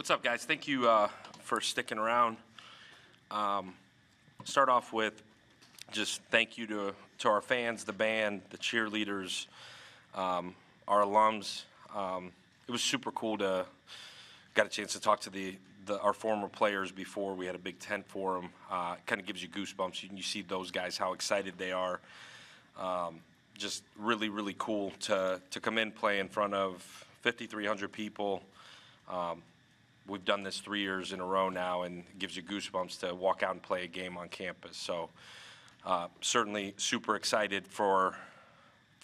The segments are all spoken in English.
What's up, guys? Thank you for sticking around. Start off with just thank you to our fans, the band, the cheerleaders, our alums. It was super cool to got a chance to talk to our former players before we had a big tent for them. Kind of gives you goosebumps. You see those guys, how excited they are. Just really, really cool to come in, play in front of 5,300 people. We've done this 3 years in a row now, and it gives you goosebumps to walk out and play a game on campus. So certainly super excited for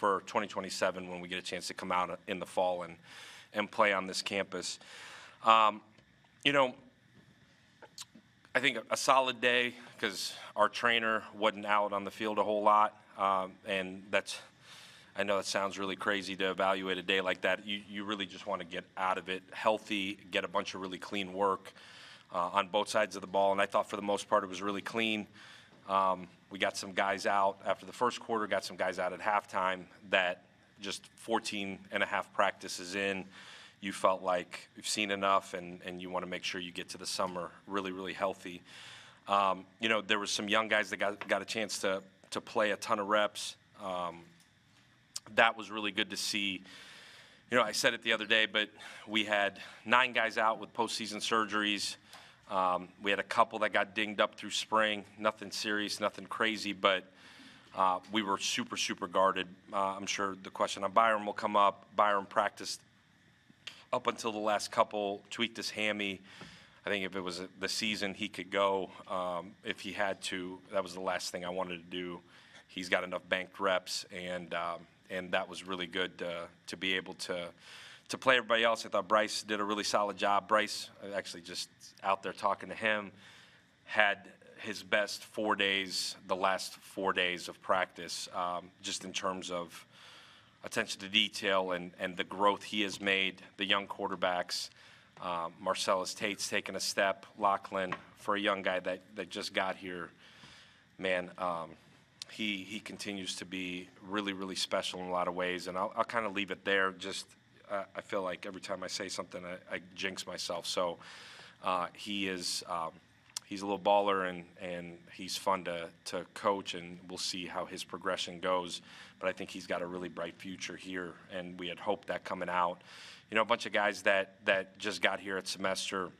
2027 when we get a chance to come out in the fall and play on this campus. You know, I think a solid day because our trainer wasn't out on the field a whole lot, and I know that sounds really crazy to evaluate a day like that. You really just want to get out of it healthy, get a bunch of really clean work on both sides of the ball, and I thought for the most part it was really clean. We got some guys out after the first quarter, got some guys out at halftime that just 14 and a half practices in, you felt like you've seen enough and you want to make sure you get to the summer really, really healthy. You know, there was some young guys that got a chance to play a ton of reps. That was really good to see. You know, I said it the other day, but we had 9 guys out with postseason surgeries. We had a couple that got dinged up through spring. Nothing serious, nothing crazy, but we were super, super guarded. I'm sure the question on Byron will come up. Byron practiced up until the last couple, tweaked his hammy. I think if it was the season, he could go if he had to. That was the last thing I wanted to do. He's got enough banked reps, and that was really good to be able to play everybody else. I thought Bryce did a really solid job. Bryce, actually just out there talking to him, had his best 4 days, the last 4 days of practice, just in terms of attention to detail and the growth he has made. The young quarterbacks, Marcellus Tate's taken a step. Lachlan, for a young guy that just got here, man, he continues to be really, really special in a lot of ways. And I'll kind of leave it there. Just I feel like every time I say something, I jinx myself. So he's a little baller, and he's fun to coach, and we'll see how his progression goes. But I think he's got a really bright future here, and we had hoped that coming out. You know, a bunch of guys that just got here at semester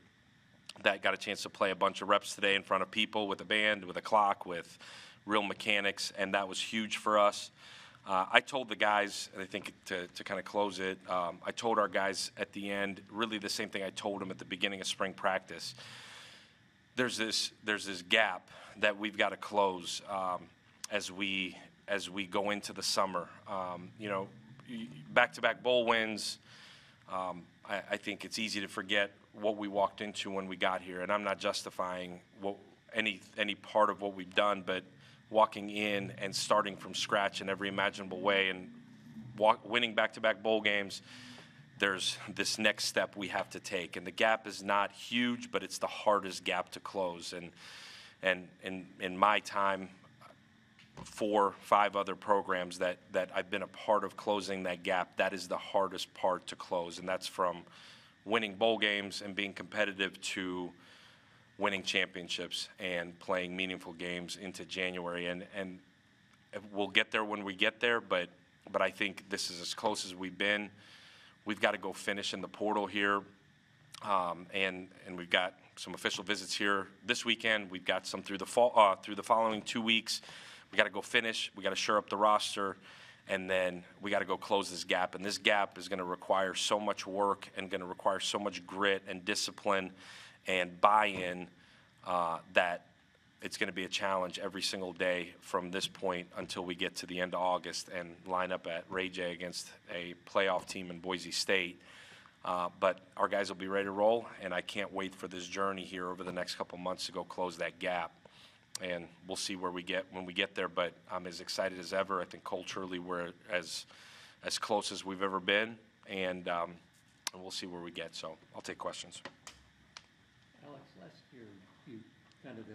that got a chance to play a bunch of reps today in front of people with a band, with a clock, with real mechanics, and that was huge for us. I told the guys, and I think to kind of close it, I told our guys at the end really the same thing I told them at the beginning of spring practice. There's this gap that we've got to close as we go into the summer. You know, back-to-back bowl wins. I think it's easy to forget what we walked into when we got here, and I'm not justifying any part of what we've done, but walking in and starting from scratch in every imaginable way and winning back-to-back bowl games, there's this next step we have to take. And the gap is not huge, but it's the hardest gap to close. And in my time, 4, 5 other programs that I've been a part of closing that gap, that is the hardest part to close. And that's from winning bowl games and being competitive to winning championships and playing meaningful games into January. And we'll get there when we get there, but I think this is as close as we've been. We've got to go finish in the portal here, and we've got some official visits here this weekend. We've got some through the fall, through the following 2 weeks. We got to go finish. We got to shore up the roster, and then we got to go close this gap. And this gap is going to require so much work and going to require so much grit and discipline and buy-in that it's going to be a challenge every single day from this point until we get to the end of August and line up at Ray J against a playoff team in Boise State. But our guys will be ready to roll, and I can't wait for this journey here over the next couple months to go close that gap. And we'll see where we get when we get there, but I'm as excited as ever. I think culturally we're as close as we've ever been, and we'll see where we get. So I'll take questions. Alex, last year you kind of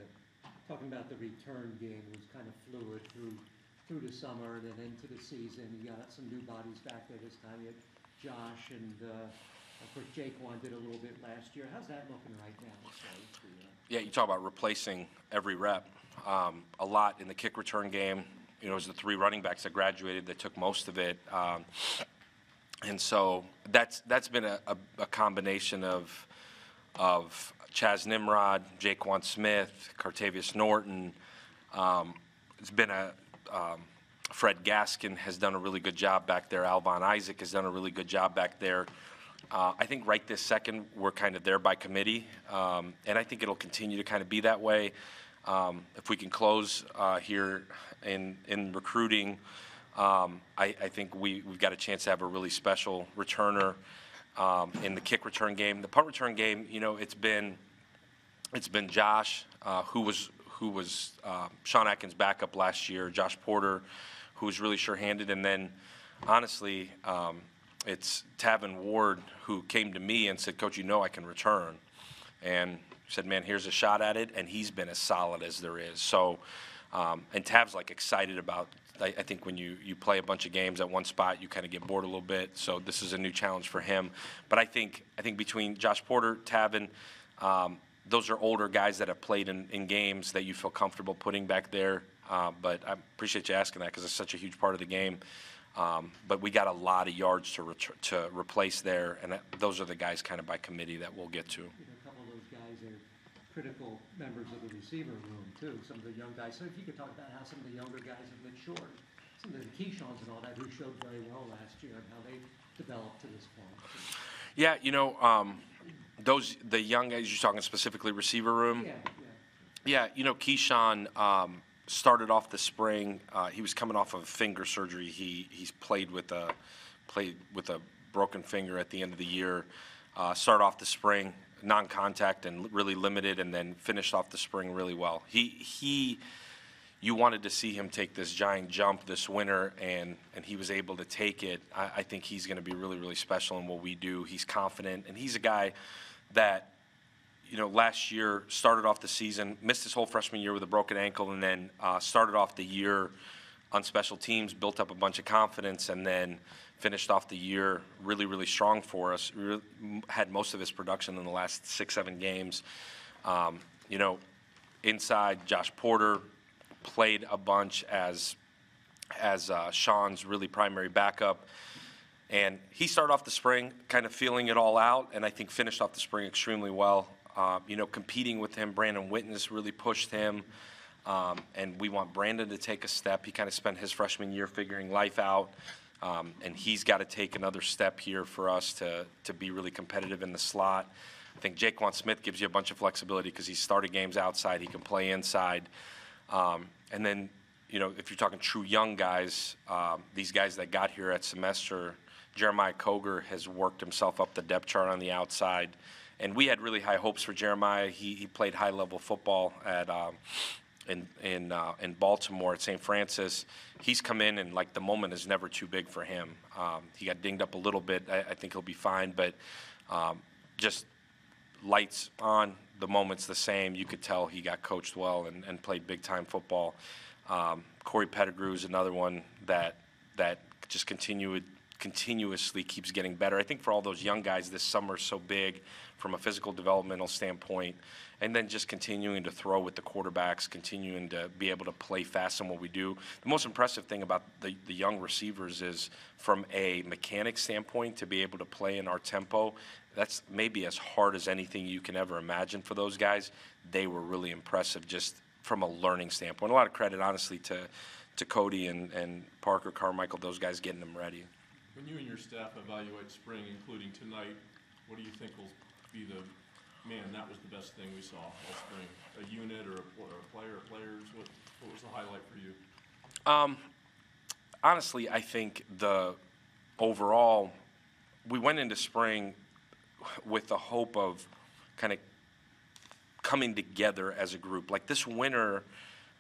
talking about the return game was kind of fluid through the summer and then into the season. You got some new bodies back there this time. You had Josh and Of course, Jaquan did a little bit last year. How's that looking right now? Yeah, you talk about replacing every rep. A lot in the kick return game. You know, it was the 3 running backs that graduated that took most of it. And so that's been a combination of Chaz Nimrod, Jaquan Smith, Cartavius Norton. It's been Fred Gaskin has done a really good job back there. Alvon Isaac has done a really good job back there. I think right this second we're kind of there by committee, and I think it'll continue to kind of be that way. If we can close here in recruiting, I think we've got a chance to have a really special returner in the kick return game. The punt return game, you know, it's been Josh, who was Sean Atkins' backup last year, Josh Porter, who was really sure-handed, and then honestly, it's Tavin Ward who came to me and said, "Coach, you know I can return," and said, "Man, here's a shot at it," and he's been as solid as there is. So, and Tav's like excited about. I think when you play a bunch of games at one spot, you kind of get bored a little bit. So this is a new challenge for him. But I think between Josh Porter, Tavin, those are older guys that have played in games that you feel comfortable putting back there. But I appreciate you asking that because it's such a huge part of the game. But we got a lot of yards to replace there, and those are the guys kind of by committee that we'll get to. You know, a couple of those guys are critical members of the receiver room too. Some of the young guys. So if you could talk about how some of the younger guys have matured, some of the Keyshawn's and all that, who showed very well last year, and how they developed to this point. Yeah, you know, the young guys you're talking specifically receiver room. Yeah, you know, Keyshawn started off the spring. He was coming off of finger surgery. He's played with a broken finger at the end of the year. Started off the spring non-contact and really limited, and then finished off the spring really well. You wanted to see him take this giant jump this winter, and he was able to take it. I think he's going to be really, really special in what we do. He's confident, and he's a guy that, you know, last year started off the season, missed his whole freshman year with a broken ankle, and then started off the year on special teams, built up a bunch of confidence, and then finished off the year really, really strong for us. Had most of his production in the last 6-7 games. You know, inside, Josh Porter played a bunch as Sean's really primary backup. And he started off the spring kind of feeling it all out, and I think finished off the spring extremely well. You know, competing with him, Brandon Witness really pushed him. And we want Brandon to take a step. He kind of spent his freshman year figuring life out. And he's got to take another step here for us to be really competitive in the slot. I think Jaquan Smith gives you a bunch of flexibility because he started games outside. He can play inside. And then, you know, if you're talking true young guys, these guys that got here at semester, Jeremiah Koger has worked himself up the depth chart on the outside. And we had really high hopes for Jeremiah. He played high-level football at in Baltimore at St. Francis. He's come in, and like the moment is never too big for him. He got dinged up a little bit. I think he'll be fine, but just lights on. The moment's the same. You could tell he got coached well and played big-time football. Corey Pettigrew is another one that just continuously keeps getting better. I think for all those young guys, this summer is so big from a physical developmental standpoint, and then just continuing to throw with the quarterbacks, continuing to be able to play fast in what we do. The most impressive thing about the young receivers is from a mechanic standpoint to be able to play in our tempo. That's maybe as hard as anything you can ever imagine for those guys. They were really impressive just from a learning standpoint. A lot of credit, honestly, to Cody and Parker Carmichael, those guys getting them ready. When you and your staff evaluate spring, including tonight, what do you think will be that was the best thing we saw all spring? A unit or a player or players? What was the highlight for you? Honestly, I think overall, we went into spring with the hope of kind of coming together as a group. Like this winter,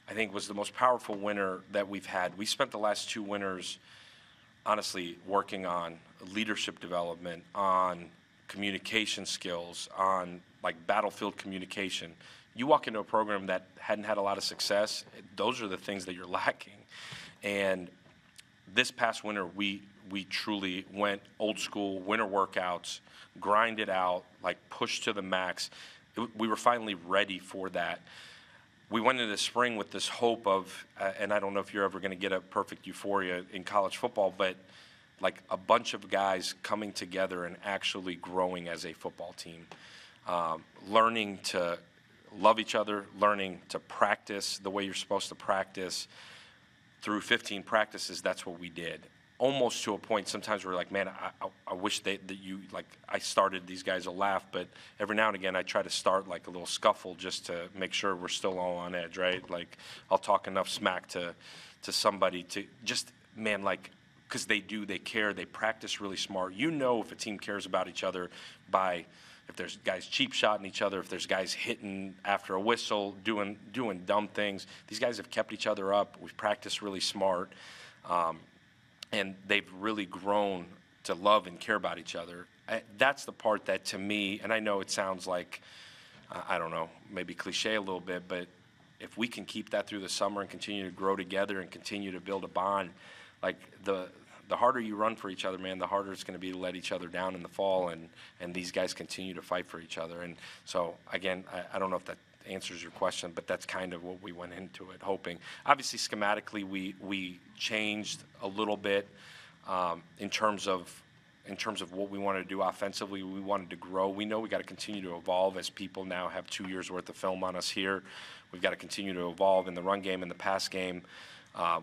I think, was the most powerful winter that we've had. We spent the last 2 winters honestly working on leadership development, on communication skills, on like battlefield communication. You walk into a program that hadn't had a lot of success, those are the things that you're lacking. And this past winter, we we truly went old school, winter workouts, grinded out, like pushed to the max. We were finally ready for that. We went into the spring with this hope of, and I don't know if you're ever going to get a perfect euphoria in college football, but like a bunch of guys coming together and actually growing as a football team, learning to love each other, learning to practice the way you're supposed to practice. Through 15 practices, that's what we did. Almost to a point, sometimes we're like, man, I wish that you, like, I started these guys a laugh, but every now and again I try to start like a little scuffle just to make sure we're still all on edge, right? Like, I'll talk enough smack to somebody to just, man, like, because they care, they practice really smart. You know if a team cares about each other by if there's guys cheap shotting each other, if there's guys hitting after a whistle, doing dumb things. These guys have kept each other up. We've practiced really smart, and they've really grown to love and care about each other. That's the part that, to me, and I know it sounds like, I don't know, maybe cliche a little bit, but if we can keep that through the summer and continue to grow together and continue to build a bond, like the harder you run for each other, man, the harder it's going to be to let each other down in the fall, and these guys continue to fight for each other. And so, again, I don't know if that answers your question, but that's kind of what we went into it, hoping. Obviously, schematically, we changed a little bit in terms of what we wanted to do offensively. We wanted to grow. We know we got to continue to evolve as people now have 2 years worth of film on us here. We've got to continue to evolve in the run game and the pass game.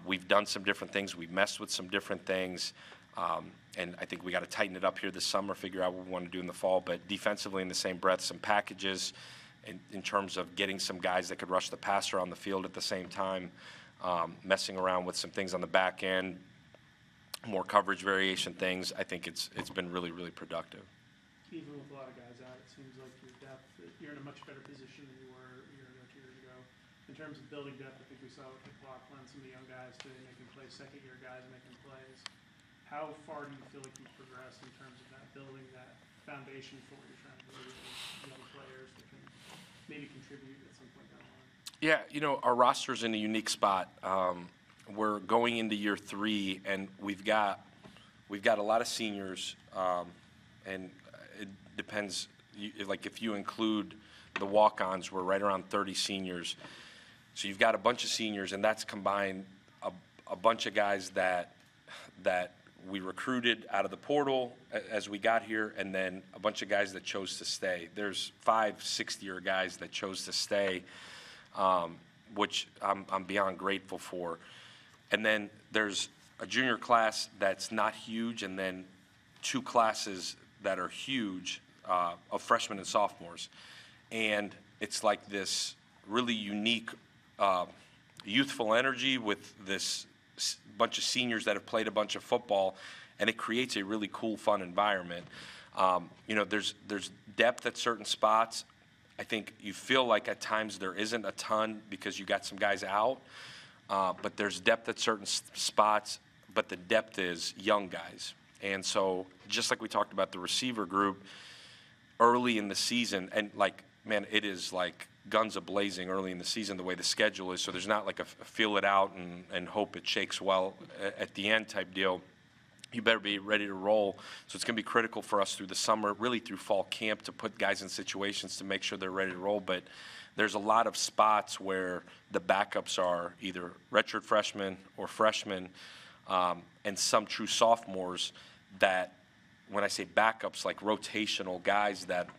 We've done some different things. We've messed with some different things. And I think we got to tighten it up here this summer, figure out what we want to do in the fall. But defensively, in the same breath, some packages in terms of getting some guys that could rush the passer on the field at the same time, messing around with some things on the back end, more coverage variation things. I think it's been really, really productive. Even with a lot of guys out, it seems like your depth, you're in a much better position than you were a year ago, 2 years ago. In terms of building depth, I think we saw with McLaughlin, some of the young guys today making plays, second-year guys making plays. How far do you feel like you've progressed in terms of that, building that foundation for what you're trying to do with these young players that can maybe contribute at some point down the line? Yeah, our roster's in a unique spot. We're going into year 3, and we've got a lot of seniors, and it depends. Like, if you include the walk-ons, we're right around 30 seniors. So you've got a bunch of seniors, and that's combined a bunch of guys that we recruited out of the portal as we got here, and then a bunch of guys that chose to stay. There's 5 6-year guys that chose to stay, which I'm beyond grateful for. And then there's a junior class that's not huge, and then 2 classes that are huge of freshmen and sophomores. And it's like this really unique youthful energy with this bunch of seniors that have played a bunch of football, and it creates a really cool, fun environment. There's depth at certain spots. I think you feel like at times there isn't a ton because you got some guys out, but there's depth at certain spots, but the depth is young guys. And so just like we talked about the receiver group early in the season, and like, man, it is like guns a-blazing early in the season the way the schedule is, so there's not like a feel it out and hope it shakes well at the end type deal. You better be ready to roll. So it's going to be critical for us through the summer, really through fall camp, to put guys in situations to make sure they're ready to roll. But there's a lot of spots where the backups are either redshirt freshmen or freshmen, and some true sophomores that, when I say backups, like rotational guys that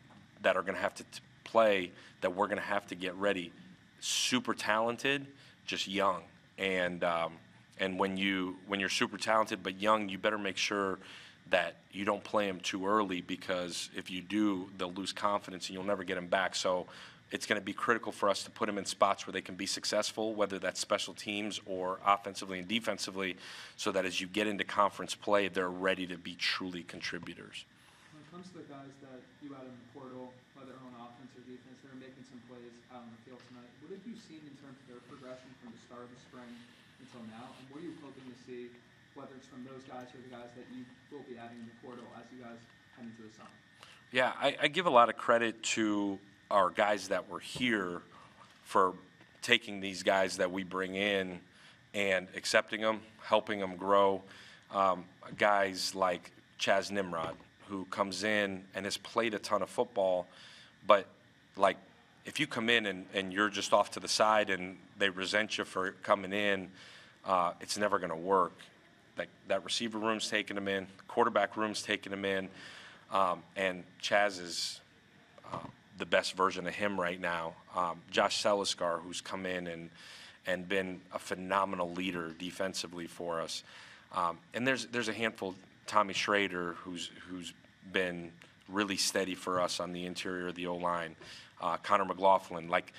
are going to have to play, that we're going to have to get ready. Super talented, just young. And when you're super talented but young, you better make sure that you don't play them too early, because if you do, they'll lose confidence and you'll never get them back. So it's going to be critical for us to put them in spots where they can be successful, whether that's special teams or offensively and defensively, so that as you get into conference play, they're ready to be truly contributors. When it comes to the guys that you add in the portal, whether on offense or defense, that are making some plays out on the field tonight, what have you seen in terms of their progression from the start of the spring until now? And what are you hoping to see, whether it's from those guys or the guys that you will be adding in the portal as you guys head into the summer? Yeah, I give a lot of credit to our guys that were here for taking these guys that we bring in and accepting them, helping them grow. guys like Chaz Nimrod, who comes in and has played a ton of football, but like if you come in and you're just off to the side and they resent you for coming in, it's never going to work. That receiver room's taking him in, quarterback room's taking him in, and Chaz is the best version of him right now. Josh Seliskar, who's come in and been a phenomenal leader defensively for us. And there's a handful, Tommy Schrader, who's been really steady for us on the interior of the O-line. Connor McLaughlin. Like,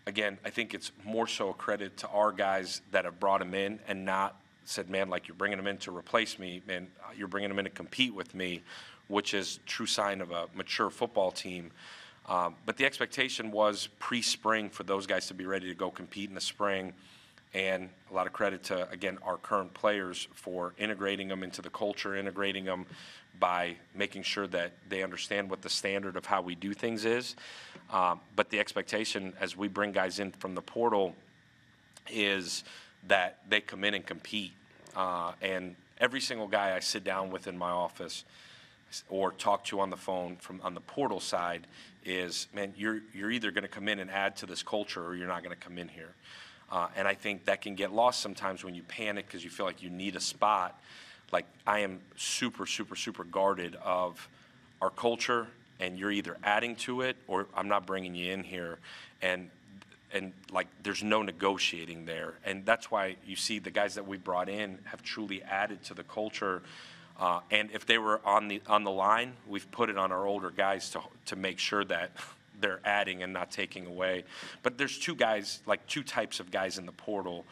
again, I think it's more so a credit to our guys that have brought him in and not said, man, like, you're bringing him in to replace me, man, you're bringing him in to compete with me, which is true sign of a mature football team. But the expectation was pre-spring for those guys to be ready to go compete in the spring. And a lot of credit to, again, our current players for integrating them into the culture, integrating them by making sure that they understand what the standard of how we do things is. But the expectation as we bring guys in from the portal is that they come in and compete. And every single guy I sit down with in my office or talk to on the phone on the portal side is, man, you're either going to come in and add to this culture or you're not going to come in here. And I think that can get lost sometimes when you panic because you feel like you need a spot. Like, I am super, super, super guarded of our culture, and you're either adding to it or I'm not bringing you in here. And like, there's no negotiating there. And that's why you see the guys that we brought in have truly added to the culture. And if they were on the line, we've put it on our older guys to make sure that they're adding and not taking away. But there's two types of guys in the portal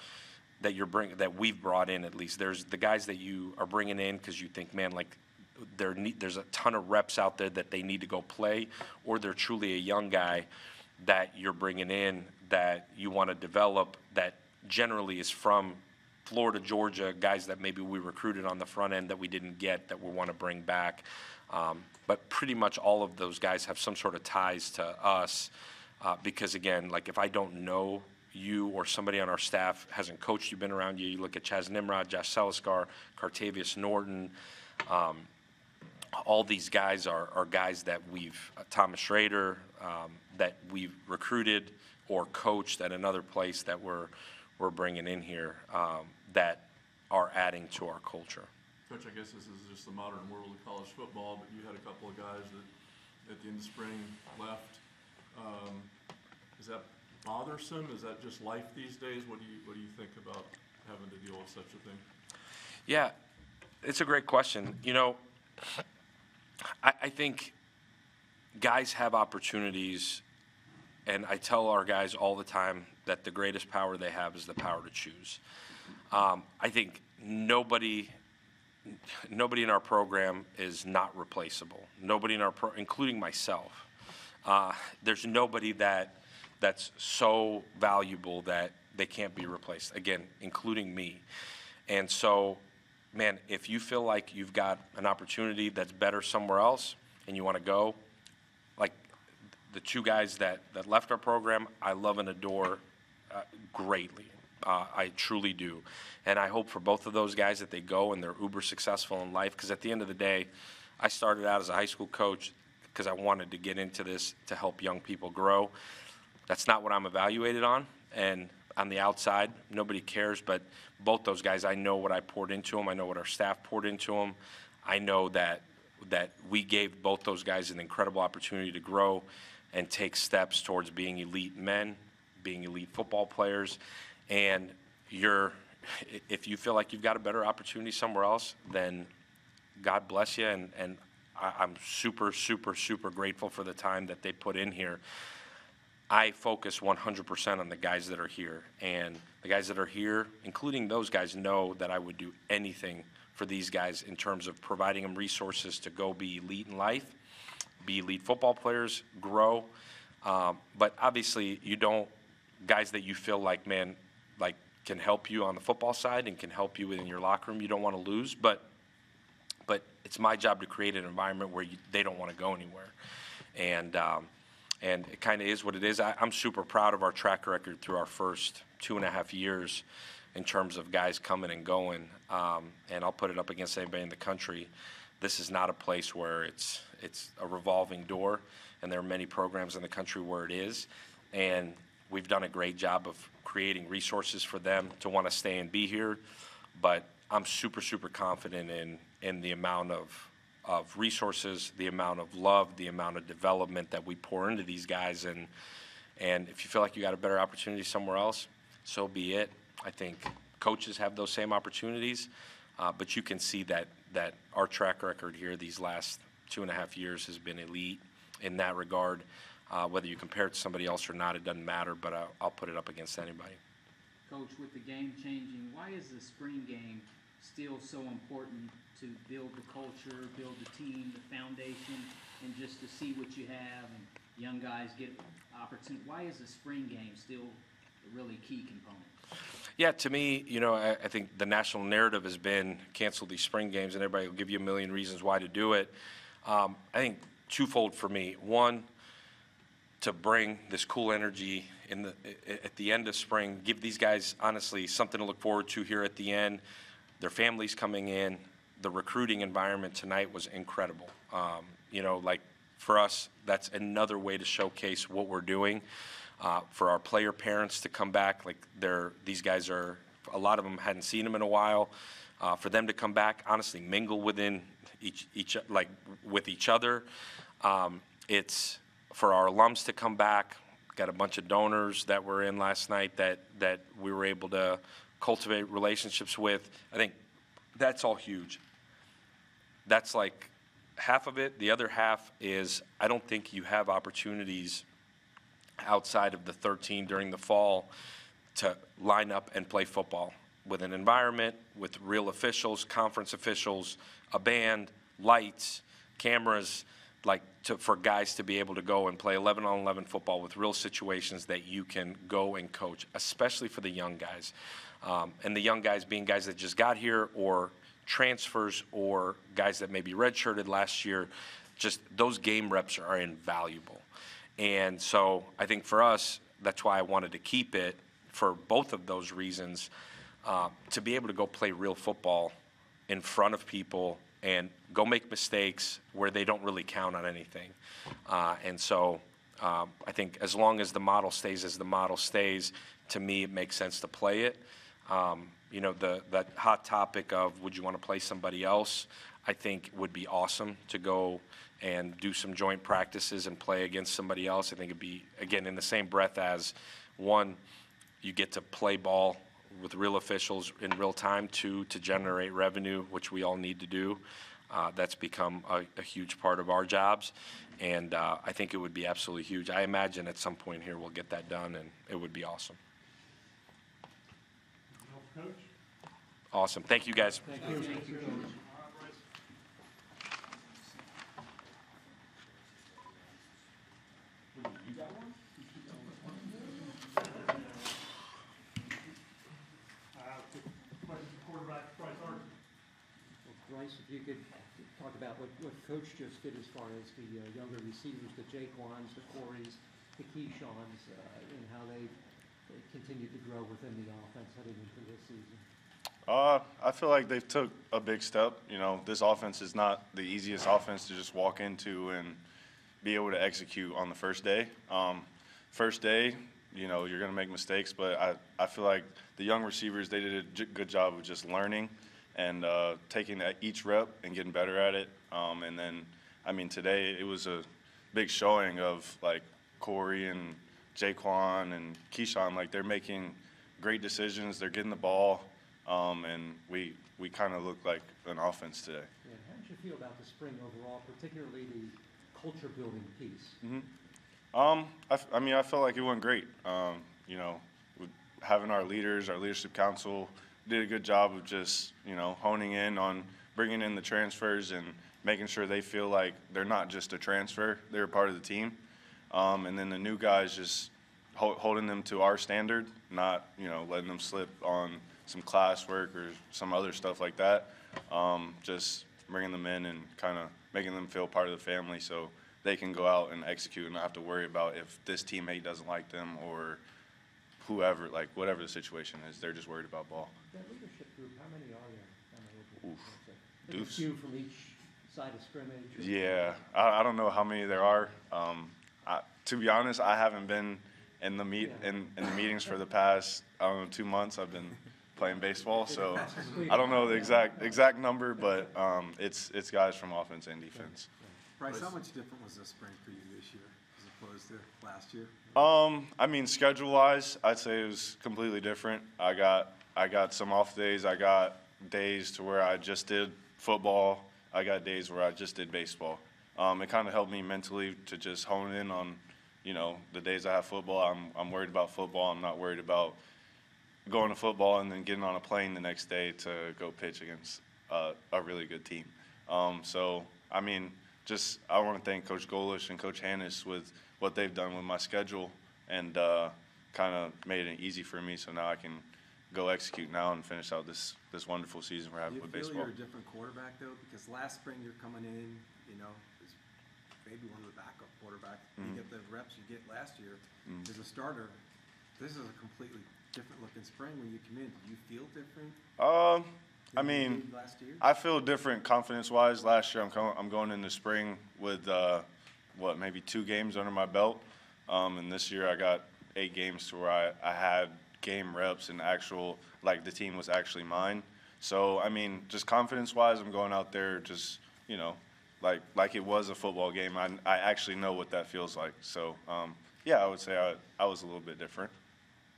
that we've brought in, at least. There's the guys that you are bringing in because you think, man, like, there's a ton of reps out there that they need to go play, or they're truly a young guy that you're bringing in that you want to develop, that generally is from Florida, Georgia, guys that maybe we recruited on the front end that we didn't get that we want to bring back. But pretty much all of those guys have some sort of ties to us because, again, like, if I don't know you or somebody on our staff hasn't coached you, been around you, you look at Chaz Nimrod, Josh Seliskar, Cartavius Norton, all these guys are guys that Thomas Schrader, that we've recruited or coached at another place that we're bringing in here that are adding to our culture. Coach, I guess this is just the modern world of college football, but you had a couple of guys that at the end of spring left. Is that bothersome? Is that just life these days? What do you think about having to deal with such a thing? Yeah, it's a great question. You know, I think guys have opportunities, and I tell our guys all the time that the greatest power they have is the power to choose. I think nobody in our program is not replaceable. Nobody in our including myself. There's nobody that's so valuable that they can't be replaced. Again, including me. And so, man, if you feel like you've got an opportunity that's better somewhere else and you want to go, like the two guys that left our program, I love and adore greatly. I truly do. And I hope for both of those guys that they go and they're uber successful in life, because at the end of the day, I started out as a high school coach because I wanted to get into this to help young people grow. That's not what I'm evaluated on. And on the outside, nobody cares, but both those guys, I know what I poured into them. I know what our staff poured into them. I know that we gave both those guys an incredible opportunity to grow and take steps towards being elite men, being elite football players. And if you feel like you've got a better opportunity somewhere else, then God bless you. And I'm super, super, super grateful for the time that they put in here. I focus 100% on the guys that are here. And the guys that are here, including those guys, know that I would do anything for these guys in terms of providing them resources to go be elite in life, be elite football players, grow. But obviously, guys that you feel like, man, like can help you on the football side and can help you in your locker room, you don't want to lose. But it's my job to create an environment where they don't want to go anywhere. And it kind of is what it is. I'm super proud of our track record through our first 2.5 years. in terms of guys coming and going. And I'll put it up against anybody in the country. This is not a place where it's a revolving door, and there are many programs in the country where it is. And we've done a great job of creating resources for them to want to stay and be here. But I'm super, super confident in the amount of resources, the amount of love, the amount of development that we pour into these guys. And if you feel like you got a better opportunity somewhere else, so be it. I think coaches have those same opportunities, but you can see that our track record here these last 2.5 years has been elite in that regard. Whether you compare it to somebody else or not, it doesn't matter, but I'll put it up against anybody. Coach, with the game changing, why is the spring game still so important to build the culture, build the team, the foundation, and just to see what you have and young guys get opportunity? Why is the spring game still a really key component? Yeah, to me, I think the national narrative has been cancel these spring games, and everybody will give you a million reasons why to do it. I think twofold for me. One, to bring this cool energy at the end of spring, give these guys, honestly, something to look forward to here at the end. Their families coming in. The recruiting environment tonight was incredible. Like for us, that's another way to showcase what we're doing. For our player parents to come back, like these guys are, a lot of them hadn't seen them in a while. For them to come back, honestly, mingle within with each other. It's for our alums to come back. Got a bunch of donors that were in last night that we were able to cultivate relationships with. I think that's all huge. That's like half of it. The other half is I don't think you have opportunities outside of the 13 during the fall to line up and play football with an environment, with real officials, conference officials, a band, lights, cameras, for guys to be able to go and play 11-on-11 football with real situations that you can go and coach, especially for the young guys. And the young guys being guys that just got here or transfers or guys that maybe redshirted last year, just those game reps are invaluable. And so I think for us, that's why I wanted to keep it for both of those reasons, to be able to go play real football in front of people and go make mistakes where they don't really count on anything. And so I think as long as the model stays as the model stays, to me it makes sense to play it. That hot topic of would you want to play somebody else, I think would be awesome to go and do some joint practices and play against somebody else. I think it'd be, again, in the same breath as, one, you get to play ball with real officials in real time. Two, to generate revenue, which we all need to do. That's become a huge part of our jobs, and I think it would be absolutely huge. I imagine at some point here we'll get that done, and it would be awesome. Coach? Awesome. Thank you, guys. Thank you. Thank you, Coach. Question for quarterback Bryce, Archie. Well, Bryce, if you could talk about what Coach just did as far as the younger receivers, the Jaquans, the Corys, the Keyshaws, and how they continue to grow within the offense heading into this season. I feel like they've took a big step. This offense is not the easiest offense to just walk into and be able to execute on the first day. First day, you're going to make mistakes, but I feel like the young receivers, they did a good job of just learning and taking each rep and getting better at it. And then, today it was a big showing of, Corey and Jaquan and Keyshawn. They're making great decisions. They're getting the ball. And we kind of look like an offense today. Yeah. How did you feel about the spring overall, particularly the culture building piece? Mm-hmm. I felt like it went great. With having our leaders, our leadership council did a good job of just, honing in on bringing in the transfers and making sure they feel like they're not just a transfer, they're a part of the team. And then the new guys just holding them to our standard, not, letting them slip on some classwork or some other stuff like that. Just bringing them in and kind of making them feel part of the family so they can go out and execute and not have to worry about if this teammate doesn't like them or whoever, like whatever the situation is, they're just worried about ball. That leadership group, how many are there? How many? Oof. There's a Deuce. few from each side of scrimmage. or- Yeah, I don't know how many there are. To be honest, I haven't been in the in the meetings for the past, I don't know, 2 months. I've been playing baseball, so I don't know the exact number, but it's guys from offense and defense. Bryce, how much different was the spring for you this year as opposed to last year? I mean, schedule-wise, I'd say it was completely different. I got some off days. I got days to where I just did football. I got days where I just did baseball. It kind of helped me mentally to just hone in on, the days I have football. I'm worried about football. I'm not worried about going to football and then getting on a plane the next day to go pitch against a really good team. So, I mean, I want to thank Coach Golesh and Coach Hannes with what they've done with my schedule and kind of made it easy for me. So now I can go execute now and finish out this wonderful season we're having with Do you feel baseball. you're a different quarterback, though? Because last spring you're coming in, as maybe one of the backup quarterbacks. You get the reps you get last year as a starter. This is a completely different looking spring when you come in. Do you feel different I than you mean, did last year? I feel different confidence-wise. Last year, I'm going into spring with maybe 2 games under my belt, and this year I got 8 games to where I had game reps and the team was actually mine. So I mean, just confidence-wise, I'm going out there just like it was a football game. I actually know what that feels like. So yeah, I would say I was a little bit different.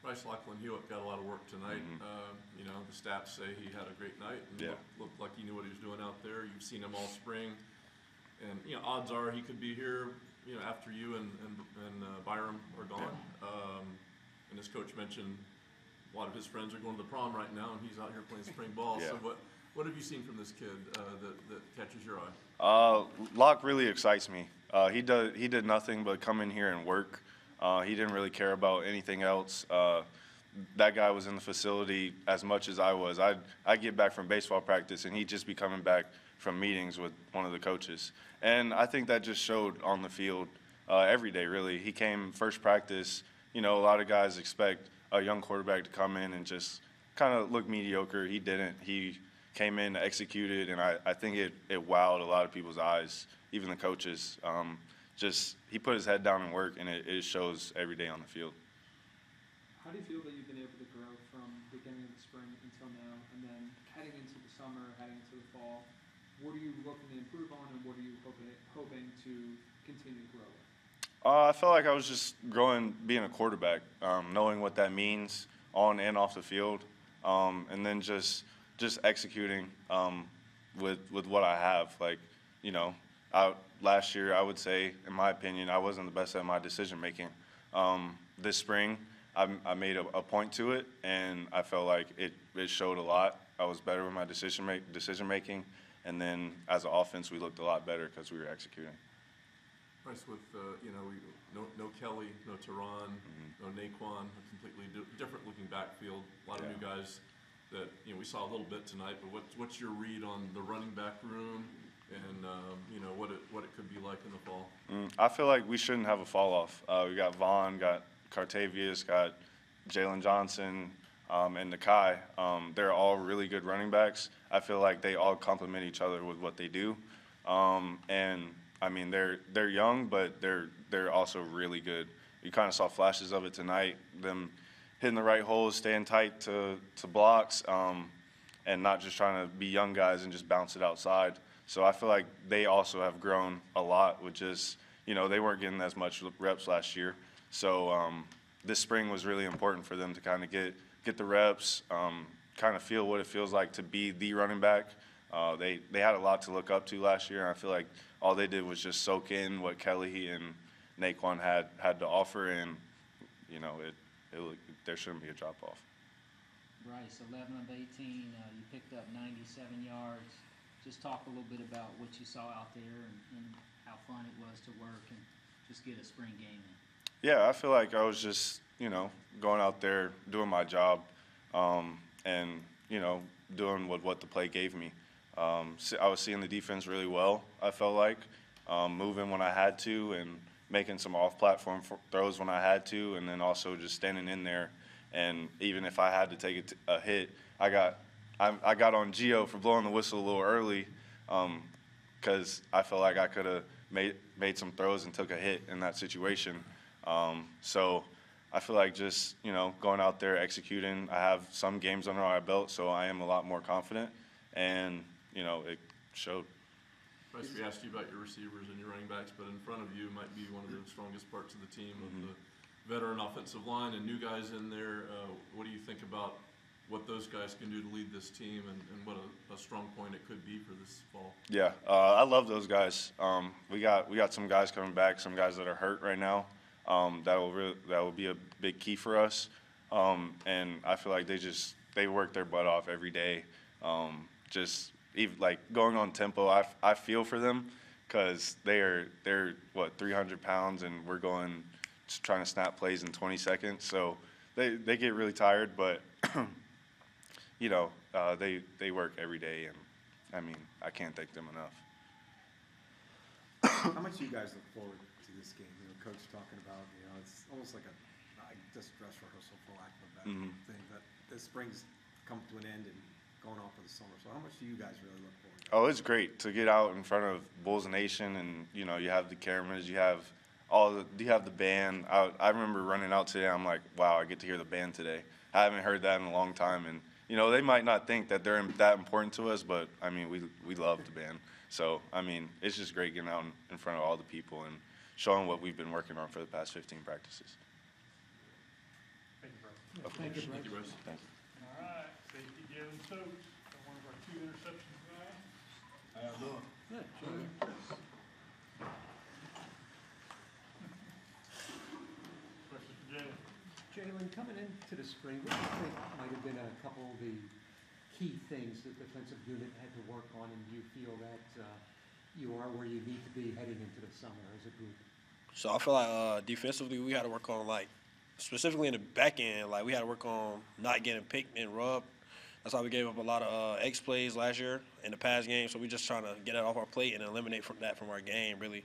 Bryce Hewitt got a lot of work tonight. The stats say he had a great night and looked like he knew what he was doing out there. You've seen him all spring, and odds are he could be here. After you and Byram are gone. And as Coach mentioned, a lot of his friends are going to the prom right now, and he's out here playing spring ball. Yeah. So what have you seen from this kid that catches your eye? Locke really excites me. He did nothing but come in here and work. He didn't really care about anything else. That guy was in the facility as much as I was. I'd get back from baseball practice, and he'd just be coming back from meetings with one of the coaches. And I think that just showed on the field every day, really. He came first practice. A lot of guys expect a young quarterback to come in and just kind of look mediocre. He didn't. He came in, executed, and I think it wowed a lot of people's eyes, even the coaches. He put his head down and work, and it shows every day on the field. How do you feel that you've been able to grow from the beginning of the spring until now, and then heading into the summer, heading into the fall? What are you looking to improve on, and what are you hoping to continue to grow with? I felt like I was just growing, being a quarterback, knowing what that means on and off the field, and then just executing with what I have. Last year, I would say, in my opinion, I wasn't the best at my decision making. This spring, I made a point to it, and I felt like it showed a lot. I was better with my decision making, and then as an offense, we looked a lot better because we were executing. Bryce, with no Kelly, no Tehran, no Naquan, a completely different looking backfield. A lot of new guys that we saw a little bit tonight. But what's your read on the running back room and what it could be like in the fall? I feel like we shouldn't have a fall off. We got Vaughn, got Cartavius, got Jaelen Johnson, and Nakai. They're all really good running backs. I feel like they all complement each other with what they do, and I mean, they're young, but they're also really good. You kind of saw flashes of it tonight, them hitting the right holes, staying tight to blocks, and not just trying to be young guys and just bounce it outside. So I feel like they also have grown a lot, which is, they weren't getting as much reps last year. So this spring was really important for them to kind of get the reps, kind of feel what it feels like to be the running back. They had a lot to look up to last year, and I feel like all they did was just soak in what Kelly and Naquan had to offer, and there shouldn't be a drop off. Bryce, 11 of 18, you picked up 97 yards. Just talk a little bit about what you saw out there and how fun it was to work and just get a spring game in. Yeah, I feel like I was just going out there doing my job, and doing what the play gave me. I was seeing the defense really well, I felt like, moving when I had to and making some off-platform throws when I had to, and then also just standing in there And even if I had to take a hit, I got on Gio for blowing the whistle a little early, because I felt like I could have made some throws and took a hit in that situation. So I feel like just, going out there executing. I have some games under my belt, so I am a lot more confident, and it showed. Bryce, we asked you about your receivers and your running backs, but in front of you might be one of the strongest parts of the team, of the veteran offensive line and new guys in there. What do you think about what those guys can do to lead this team, and what a strong point it could be for this fall? Yeah, I love those guys. We got some guys coming back, some guys that are hurt right now. That will be a big key for us. And I feel like they work their butt off every day. Just even like going on tempo, I feel for them, because they're 300 pounds, and we're just trying to snap plays in 20 seconds. So they get really tired, but they work every day, and I mean, I can't thank them enough. How much do you guys look forward to this game? Coach talking about, it's almost like just dress rehearsal, for lack of a better thing, but the spring's come to an end and going on for the summer. So how much do you guys really look forward to? Oh, it's great to get out in front of Bulls Nation, and you have the cameras, you have the band. I remember running out today. I'm like, wow, I get to hear the band today. I haven't heard that in a long time, and they might not think that they're that important to us, but I mean, we love the band. So I mean, it's just great getting out in front of all the people and showing what we've been working on for the past 15 practices. Thank you, Bryce. Thank you, Bryce. Thank you, Bryce. Thank you. All right, safety Jaelen Stokes, one of our 2 interceptions tonight. How y'all doing? Good, Jalen. Question for Jaelen. Jaelen, coming into the spring, what do you think might have been a couple of the key things that the defensive unit had to work on, and do you feel that you are where you need to be heading into the summer as a group? So I feel like defensively we had to work on, specifically in the back end, we had to work on not getting picked and rubbed. That's why we gave up a lot of X plays last year in the past game. So we're just trying to get that off our plate and eliminate from our game, really.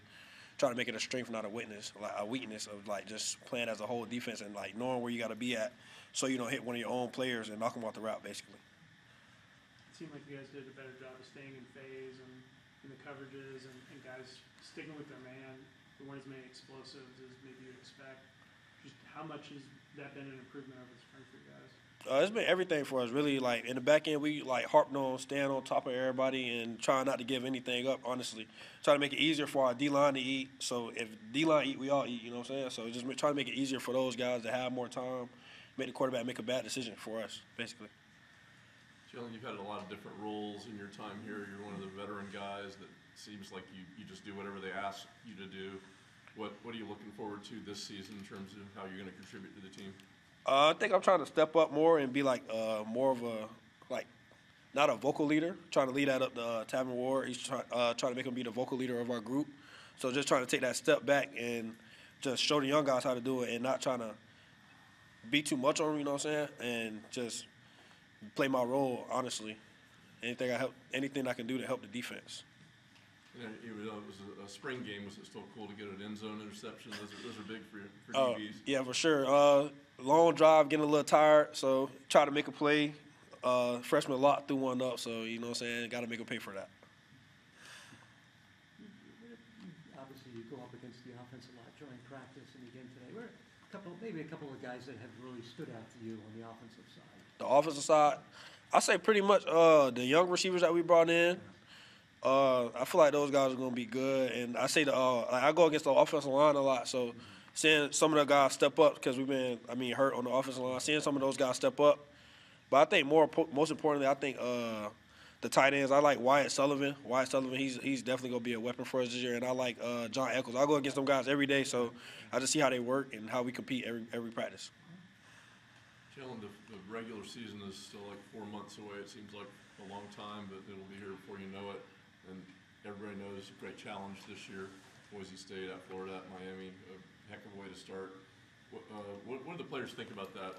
Trying to make it a strength, not a weakness, of just playing as a whole defense and knowing where you got to be at, so you don't hit one of your own players and knock them off the route, basically. It seemed like you guys did a better job of staying in phase and in the coverages, and guys sticking with their man. There weren't as many explosives as maybe you'd expect. Just how much has that been an improvement over the spring for you guys? It's been everything for us, really. In the back end, we harped on staying on top of everybody and trying not to give anything up, honestly. Trying to make it easier for our D-line to eat. So if D-line eat, we all eat, you know what I'm saying? So just trying to make it easier for those guys to have more time, make the quarterback make a bad decision for us, basically. Jaelen, you've had a lot of different roles in your time here. You're one of the veteran guys that seems like you just do whatever they ask you to do. What are you looking forward to this season in terms of how you're going to contribute to the team? I think I'm trying to step up more and be more of a not a vocal leader. Trying to lead that up to Tavin Ward. He's trying to make him be the vocal leader of our group. So just trying to take that step back and just show the young guys how to do it, and not trying to be too much on them. You know what I'm saying? And just play my role honestly. Anything I can do to help the defense. Yeah, even though it was a spring game, was it still cool to get an end zone interception? Those are big for DBs. Yeah, for sure. Long drive, getting a little tired, so try to make a play. Freshman Locke threw one up, so you know what I'm saying, got to make him pay for that. Obviously, you go up against the offense a lot during practice and again today. Where maybe a couple of guys that have really stood out to you on the offensive side? The offensive side, I say pretty much the young receivers that we brought in. I feel like those guys are going to be good, and I say I go against the offensive line a lot, so seeing some of the guys step up, because we've been hurt on the offensive line, seeing some of those guys step up. But I think most importantly, I think the tight ends. I like Wyatt Sullivan. He's definitely going to be a weapon for us this year, and I like John Eccles. I go against them guys every day, so I just see how they work and how we compete every practice. Jaelen, the regular season is still 4 months away. It seems like a long time, but it'll be here before you know it. And everybody knows a great challenge this year. Boise State, at Florida, at Miami, a heck of a way to start. What do the players think about that?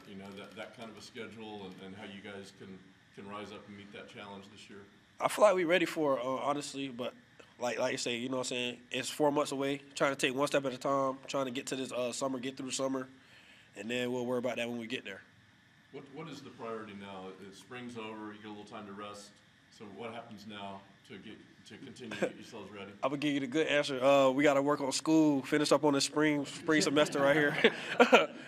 That kind of a schedule, and how you guys can rise up and meet that challenge this year? I feel like we're ready for it, honestly, but like you say, you know what I'm saying, it's 4 months away. Trying to take one step at a time, trying to get to this summer, get through the summer, and then we'll worry about that when we get there. What is the priority now? Spring's over, you get a little time to rest, so what happens now to continue to get yourselves ready? I'm gonna give you the good answer. We got to work on school, finish up on the spring semester right here,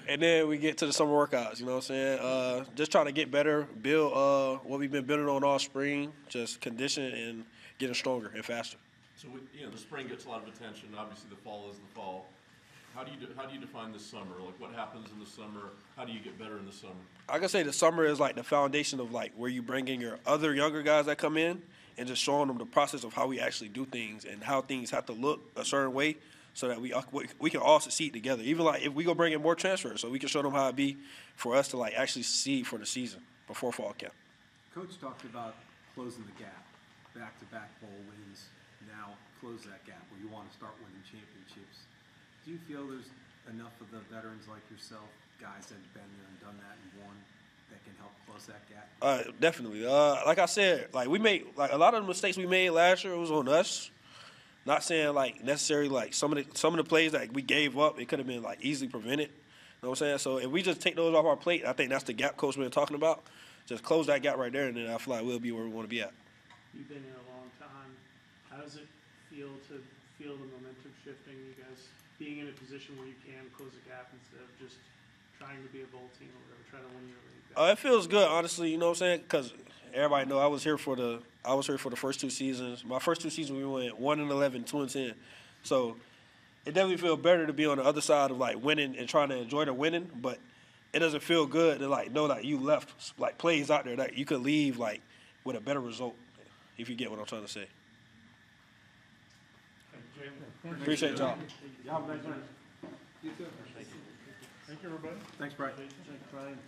and then we get to the summer workouts. You know what I'm saying? Just trying to get better, build what we've been building on all spring, just condition and getting stronger and faster. So the spring gets a lot of attention. Obviously, the fall is the fall. How do you define the summer? Like, what happens in the summer? How do you get better in the summer? I can say the summer is like the foundation of like where you bring in your other younger guys that come in and just showing them the process of how we actually do things and how things have to look a certain way so that we can all succeed together. Even like if we go bring in more transfers, so we can show them how it be for us to like actually succeed for the season before fall camp. Coach talked about closing the gap, back-to-back bowl wins. Now close that gap where you want to start winning championships. Do you feel there's enough of the veterans like yourself, guys that have been there and done that and won, that can help close that gap? Definitely. Like I said, like we made like a lot of the mistakes we made last year was on us. Not saying like necessarily like some of the plays that we gave up, it could have been like easily prevented. You know what I'm saying? So if we just take those off our plate, I think that's the gap coach been talking about. Just close that gap right there, and then I feel like we'll be where we want to be at. You've been here a long time. How does it feel to feel the momentum shifting? You guys being in a position where you can close the gap instead of just trying to be a bowl team or whatever, trying to win your league? It feels good, honestly. You know what I'm saying? Because everybody know I was here for the first two seasons. My first two seasons we went 1-11, 2-10. So it definitely feels better to be on the other side of like winning and trying to enjoy the winning. But it doesn't feel good to like know that you left like plays out there that you could leave like with a better result. If you get what I'm trying to say. Appreciate y'all. Y'all have a nice night. You too. Thank you, everybody. Thanks, Brian. Thanks, Brian.